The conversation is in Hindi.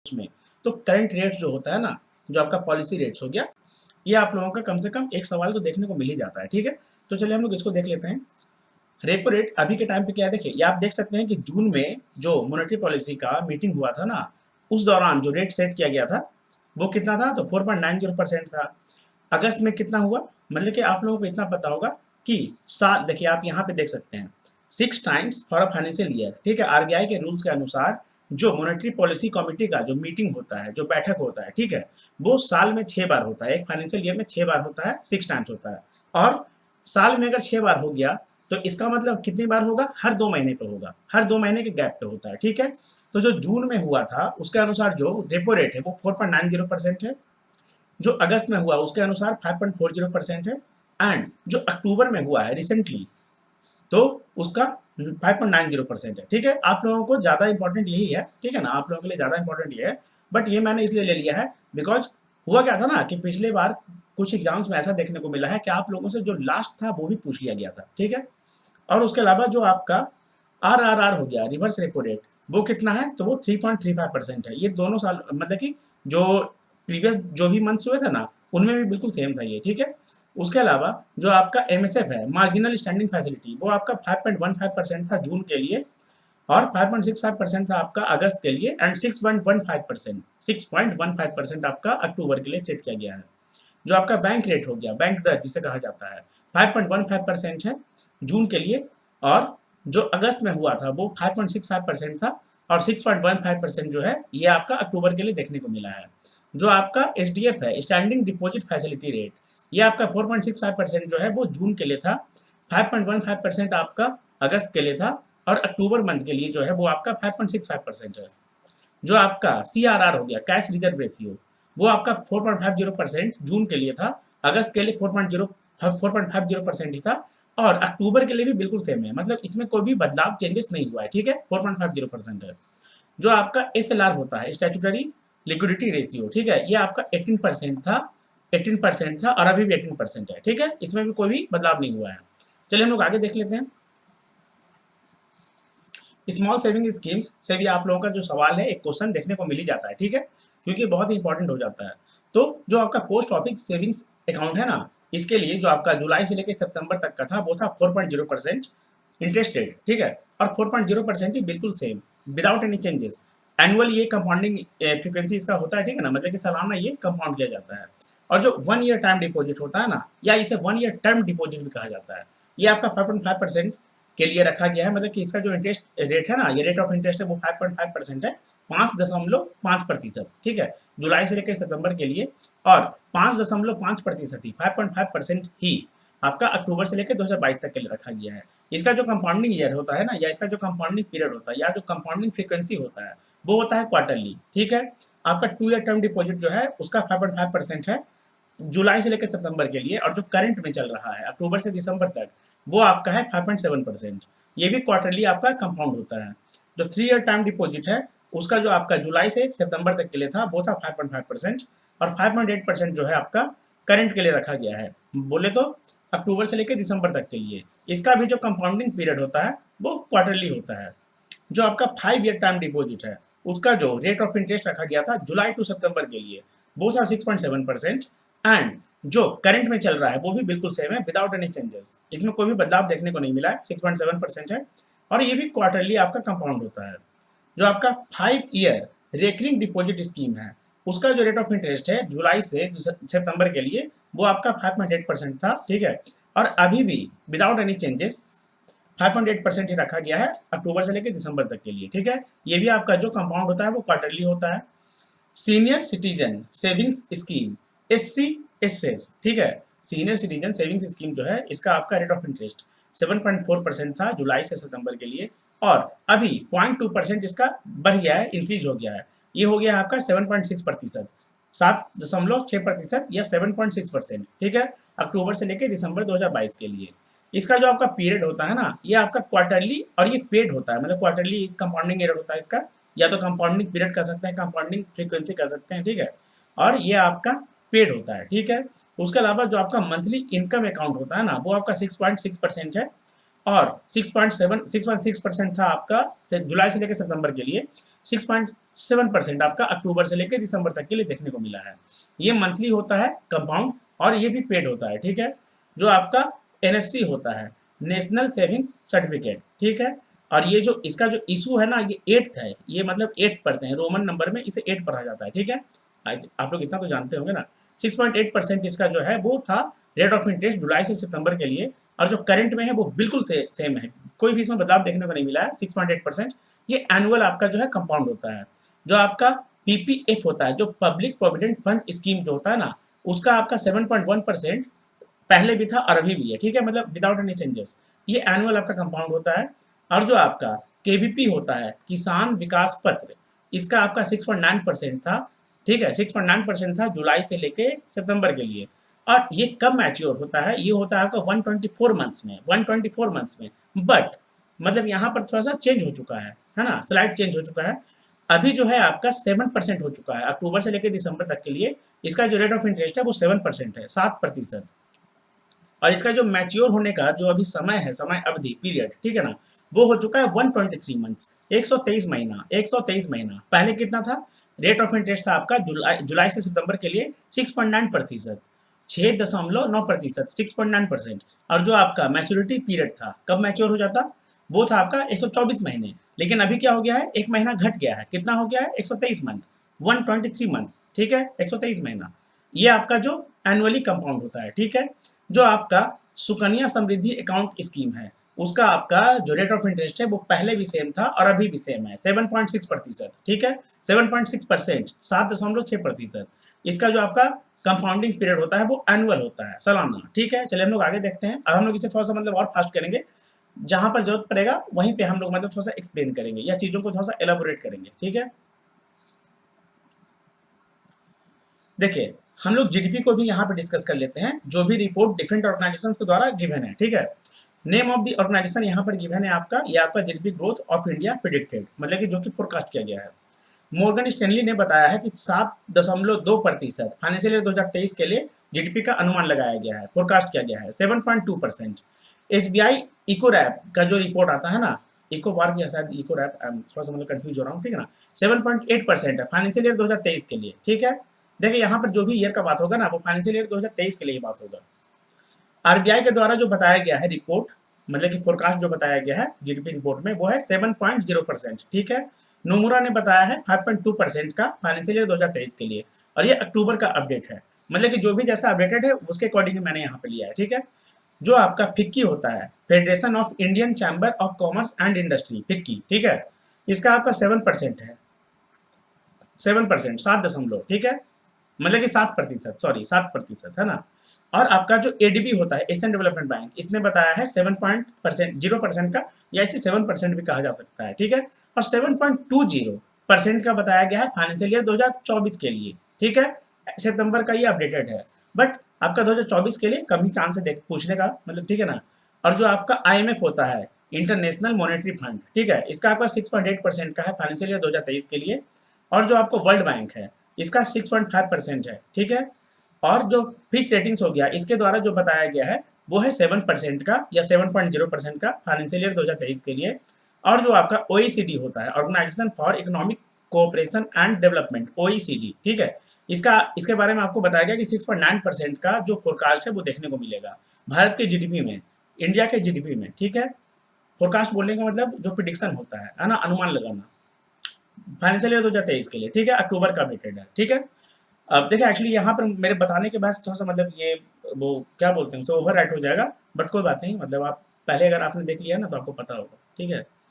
उसमें। तो करंट रेट जो होता है ना, जो आपका पॉलिसी रेट्स हो गया, ये आप लोगों का कम से कम एक सवाल तो देखने को मिल ही जाता है, ठीक है। तो चलिए हम लोग इसको देख लेते हैं। रेपो रेट अभी के टाइम पे क्या है, देखिए ये आप देख सकते हैं कि जून में जो मॉनेटरी पॉलिसी का मीटिंग हुआ था ना, उस दौरान जो रेट सेट किया गया था वो कितना था, तो 4.90% था। अगस्त में कितना हुआ, मतलब कि आप लोगों को इतना पता होगा कि सात, देखिए आप यहाँ पे देख सकते हैं 6 times for a financial year, ठीक है। आरबीआई के रूल्स के अनुसार जो मॉनेटरी पॉलिसी कमेटी का जो मीटिंग होता है, जो बैठक होता है, ठीक है, वो साल में 6 बार होता है। एक फाइनेंशियल ईयर में 6 बार होता है, 6 टाइम्स होता है। और साल में अगर 6 बार हो गया तो इसका मतलब कितनी बार होगा, हर 2 महीने पे होगा, हर 2 महीने के गैप पे होता है, ठीक है। तो जो जून में हुआ था उसके अनुसार जो रेपो रेट है वो 4.90% है। जो अगस्त में हुआ उसके अनुसार 5.40% है। एंड जो अक्टूबर में हुआ है रिसेंटली, तो उसका 5.90% है, ठीक है। आप लोगों को ज़्यादा इंपॉर्टेंट यही है, ठीक है ना, आप लोगों के लिए ज़्यादा इंपॉर्टेंट ये है। बट ये मैंने इसलिए ले लिया है बिकॉज हुआ क्या था ना कि पिछले बार कुछ एग्जाम्स में ऐसा देखने को मिला है कि आप लोगों से जो लास्ट था वो भी पूछ लिया गया था, ठीक है। और उसके अलावा जो आपका आर हो गया, रिवर्स रेपो रेट, वो कितना है, तो वो 3.35% है। ये दोनों साल मतलब कि जो प्रीवियस जो भी मंथ्स हुए थे ना, उनमें भी बिल्कुल सेम था ये, ठीक है। उसके अलावा जो आपका एमएसएफ है, मार्जिनल स्टैंडिंग फैसिलिटी, वो आपका 5.15% था जून के लिए, और 5.65% था आपका अगस्त के लिए, एंड 6.15% आपका अक्टूबर के लिए सेट किया गया है। जो आपका बैंक रेट हो गया, बैंक दर जिसे कहा जाता है, 5.15% है जून के लिए, और जो अगस्त में हुआ था वो 5.65% था, और 6.15% जो है ये आपका अक्टूबर के लिए देखने को मिला है। जो आपका एच है, स्टैंडिंग डिपॉजिट फैसिलिटी रेट, ये आपका 4.65% जो है वो जून के लिए था, 5.15% आपका अगस्त के लिए था, और अक्टूबर मंथ के लिए जो है वो आपका 5.65% है। जो आपका CRR हो गया, कैश रिजर्व रेशियो, वो आपका 4.50% जून के लिए था, अगस्त के लिए 4.50% ही था, और अक्टूबर के लिए भी बिल्कुल सेम है, मतलब इसमें कोई भी बदलाव चेंजेस नहीं हुआ है, ठीक है, 4.50% है। जो आपका SLR होता है, स्टैट्यूटरी लिक्विडिटी रेशियो, ठीक है, ये आपका 18% था और अभी भी 18% है, ठीक है, इसमें भी कोई भी बदलाव नहीं हुआ है। चलिए हम लोग आगे देख लेते हैं। स्मॉल सेविंग स्कीम्स से भी आप लोगों का जो सवाल है, एक क्वेश्चन देखने को मिल ही जाता है, ठीक है, क्योंकि बहुत ही इंपॉर्टेंट हो जाता है। तो जो आपका पोस्ट ऑफिस सेविंग्स अकाउंट है ना, इसके लिए जो आपका जुलाई से लेकर सितंबर तक का था वो था 4.0% इंटरेस्ट रेट, ठीक है, और 4.0% ही बिल्कुल same, without any changes. Annual ये कंपाउंडिंग फ्रीक्वेंसी इसका होता है, ठीक है ना, मतलब कि सालाना ये कंपाउंड किया जाता है। और जो 1 ईयर टाइम डिपॉजिट होता है ना, या इसे 1 ईयर टर्म डिपॉजिट भी कहा जाता है, ये आपका 5.5% के लिए रखा गया है, मतलब कि इसका जो इंटरेस्ट रेट है ना, ये रेट ऑफ इंटरेस्ट है वो 5.5% है, 5.5%, ठीक है, जुलाई से लेकर सितंबर के लिए, और 5.5% ही, 5.5% ही आपका अक्टूबर से लेकर 2022 तक के लिए रखा गया है। इसका जो कंपाउंडिंग ईयर होता है ना, या इसका जो कंपाउंडिंग पीरियड होता है, या जो कंपाउंडिंग फ्रीक्वेंसी होता है, वो होता है क्वार्टरली, ठीक है। आपका 2 ईयर टर्म डिपॉजिट जो है उसका 5.5% है जुलाई से लेकर सितंबर के लिए, और जो करंट में चल रहा है अक्टूबर से दिसंबर तक, वो आपका है 5.7%। ये भी क्वार्टरली आपका कंपाउंड होता है। जो 3 ईयर टाइम डिपॉजिट है, उसका जो आपका जुलाई से सितंबर तक के लिए था वो था 5.5%, और 5.8% जो है आपका करंट के लिए रखा गया है, बोले तो अक्टूबर से लेकर दिसंबर तक के लिए। इसका भी जो कंपाउंडिंग पीरियड होता है वो क्वार्टरली होता है। जो आपका 5 ईयर टर्म डिपॉजिट है, उसका जो रेट ऑफ इंटरेस्ट रखा गया था जुलाई टू सितंबर के लिए, वो था 6.7%, एंड जो करंट में चल रहा है वो भी बिल्कुल सेम है, विदाउट एनी चेंजेस, इसमें कोई भी बदलाव देखने को नहीं मिला है, 6.7% है, और ये भी क्वार्टरली आपका कंपाउंड होता है। जो आपका 5 ईयर रेकरिंग डिपॉजिट स्कीम है, उसका जो रेट ऑफ इंटरेस्ट है जुलाई से सितंबर के लिए, वो आपका 5.8% था, ठीक है, और अभी भी विदाउट एनी चेंजेस 5.8% ही रखा गया है अक्टूबर से लेकर दिसंबर तक के लिए, ठीक है। ये भी आपका जो कंपाउंड होता है वो क्वार्टरली होता है। Senior citizen savings scheme, SC/SS, ठीक है, सीनियर सिटीजन सेविंग्स स्कीम जो है, इसका आपका रेट ऑफ इंटरेस्ट 7.4% था जुलाई से सितंबर के लिए, और अभी 0.2% इसका बढ़ गया है, इंक्रीज हो गया है, ये हो गया है आपका 7.6%, 7.6% या 7.6%, ठीक है, अक्टूबर से लेकर दिसंबर 2022 के लिए। इसका जो आपका पीरियड होता है ना, ये आपका क्वार्टरली, और ये पेड होता है, मतलब क्वार्टरली कंपाउंडिंग पीरियड होता है इसका, या तो कंपाउंडिंग पीरियड कर सकते हैं, कंपाउंडिंग फ्रीक्वेंसी कर सकते हैं, ठीक है, और ये आपका पेड होता है, ठीक है। उसके अलावा जो आपका मंथली इनकम अकाउंट होता है ना, वो आपका 6.6% है, और 6.6% था आपका जुलाई से लेकर सितंबर के लिए, 6.7% आपका अक्टूबर से लेकर दिसंबर तक के लिए देखने को मिला है। ये मंथली होता है कंपाउंड, और ये भी पेड होता है, ठीक है। जो आपका एनएससी होता है, नेशनल सेविंग्स सर्टिफिकेट, ठीक है। और ये जो इसका जो इशू है ना, ये 8th है, ये मतलब 8th पढ़ते हैं, रोमन नंबर में इसे 8 पढ़ा जाता है, ठीक है। आप लोग इतना तो जानते होंगे ना। 6.8% इसका जो है वो था रेट ऑफ इंटरेस्ट जुलाई से सितंबर के लिए, और जो करंट में है वो बिल्कुल सेम है, कोई भी इसमें बदलाव देखने को नहीं मिला है, 6.8%। ये एनुअल आपका जो है कंपाउंड होता है। जो आपका पीपीएफ होता है, जो पब्लिक प्रोविडेंट फंड स्कीम जो होता है ना, उसका आपका 7.1% पहले भी था और अभी भी है, ठीक है, मतलब विदाउट एनी चेंजेस। ये एनुअल आपका कंपाउंड होता है। और जो आपका केवीपी होता है, किसान विकास पत्र, इसका आपका 6.9% था, ठीक है, 6.9% था जुलाई से लेके सितंबर के लिए। और ये कब मैच्योर होता है, ये होता है आपका 124 मंथ्स में, 124 मंथ्स में। बट मतलब यहाँ पर थोड़ा सा चेंज हो चुका है ना, स्लाइड चेंज हो चुका है। अभी जो है आपका 7% हो चुका है अक्टूबर से लेकर दिसंबर तक के लिए। इसका जो रेट ऑफ इंटरेस्ट है वो 7% है, 7%। और इसका जो मैच्योर होने का जो अभी समय है, समय अवधि पीरियड, ठीक है ना, वो हो चुका है 123 मंथ्स, 123 महीना, 123 महीना। पहले कितना था रेट ऑफ इंटरेस्ट था आपका जुलाई से सितंबर के लिए 6.9%, 6.9%, 6.9%। और जो आपका मैच्योरिटी पीरियड था, कब मैच्योर हो जाता, वो था आपका 124 महीने। लेकिन अभी क्या हो गया है, एक महीना घट गया है, कितना हो गया है, 123 मंथ, 123 मंथ्स, ठीक है, 123 महीना। ये आपका जो एनुअली कंपाउंड होता है, ठीक है। जो आपका सुकन्या समृद्धि अकाउंट स्कीम है, उसका आपका जो रेट ऑफ इंटरेस्ट है वो पहले भी सेम था और अभी भी सेम है, 7.6%, ठीक है, 7.6%, 7.6%। इसका जो आपका कंपाउंडिंग पीरियड होता है वो एनुअल होता है, सालाना, ठीक है। चलिए हम लोग आगे देखते हैं। अब हम लोग इसे थोड़ा सा मतलब और फास्ट करेंगे, जहां पर जरूरत पड़ेगा वहीं पे हम लोग मतलब थोड़ा सा एक्सप्लेन करेंगे या चीजों को थोड़ा सा एलाबोरेट करेंगे, ठीक है। देखिए, हम लोग जीडीपी को भी यहाँ पे डिस्कस कर लेते हैं, जो भी रिपोर्ट डिफरेंट ऑर्गेनाइजेशंस के द्वारा गिवन है, ठीक है। नेम ऑफ द ऑर्गेनाइजेशन यहाँ पर गिवन है आपका, ये आपका GDP growth of India predicted, मतलब कि जो कि फोरकास्ट किया गया है। मॉर्गन स्टैनली ने बताया है कि 7.2% फाइनेंशियल ईयर 2023 के लिए जीडीपी का अनुमान लगाया गया है, फोरकास्ट किया गया है 7.2%। एसबीआई इको रैप का जो रिपोर्ट आता है ना, इको बार भी है शायद, इको रैप, थोड़ा सा मतलब कंफ्यूज हो रहा हूँ, ठीक है ना, 7.8% है फाइनेंशियल ईयर 2023 के लिए, ठीक है। देखिए यहाँ पर जो भी ईयर का बात होगा ना, वो फाइनेंशियल ईयर 2023 के लिए ही बात होगा। आरबीआई के द्वारा जो बताया गया है रिपोर्ट, मतलब कि फोरकास्ट जो बताया गया है जीडीपी रिपोर्ट में, वो है 7.0%, ठीक है। नोमुरा ने बताया है 5.2% का फाइनेंशियल ईयर 2023 के लिए, और ये अक्टूबर का अपडेट है, मतलब कि जो भी जैसा अपडेटेड है उसके अकॉर्डिंग मैंने यहाँ पे लिया है, ठीक है। जो आपका फिक्की होता है, federation of Indian chamber of commerce and industry, FICCI, ठीक है, इसका आपका 7% है, 7%, 7 दशमलव, ठीक है, मतलब कि 7%, सॉरी 7% है ना। और आपका जो एडीबी होता है, एशियन डेवलपमेंट बैंक, इसने बताया है 7.0% का, या इसे 7% भी कहा जा सकता है, ठीक है। और 7.20% का बताया गया है फाइनेंशियल ईयर 2024 के लिए, ठीक है। सितंबर का ये अपडेटेड है, बट आपका 2024 के लिए कम ही चांस है देख पूछने का, मतलब, ठीक है ना। और जो आपका आईएमएफ होता है, इंटरनेशनल मॉनेटरी फंड, ठीक है, इसका आपका 6.8% का है फाइनेंशियल ईयर 2023 के लिए। और जो आपको वर्ल्ड बैंक है, इसका 6.5% है, ठीक है। और जो फिच रेटिंग्स हो गया, इसके द्वारा जो बताया गया है वो है 7% का या 7.0% का फाइनेंशियल ईयर 2023 के लिए। और जो आपका ओईसीडी होता है, organisation for economic cooperation and development, OECD, ठीक है, इसके बारे में आपको बताया गया कि 6.9% का जो फोरकास्ट है वो देखने को मिलेगा भारत के जीडीपी में, इंडिया के जीडीपी में, ठीक है। फोरकास्ट बोलने का मतलब जो प्रिडिक्शन होता है ना, अनुमान लगाना, फाइनेंशियल ईयर 2023 के लिए, ठीक है, अक्टूबर का अपडेटेड है, ठीक है। अब देखिए एक्चुअली यहाँ पर मेरे बताने के बाद थोड़ा सा मतलब ये वो क्या बोलते हैं, ओवर राइट हो जाएगा, बट कोई बात नहीं, मतलब आप पहले अगर आपने देख लिया ना तो आपको पता होगा, ठीक है।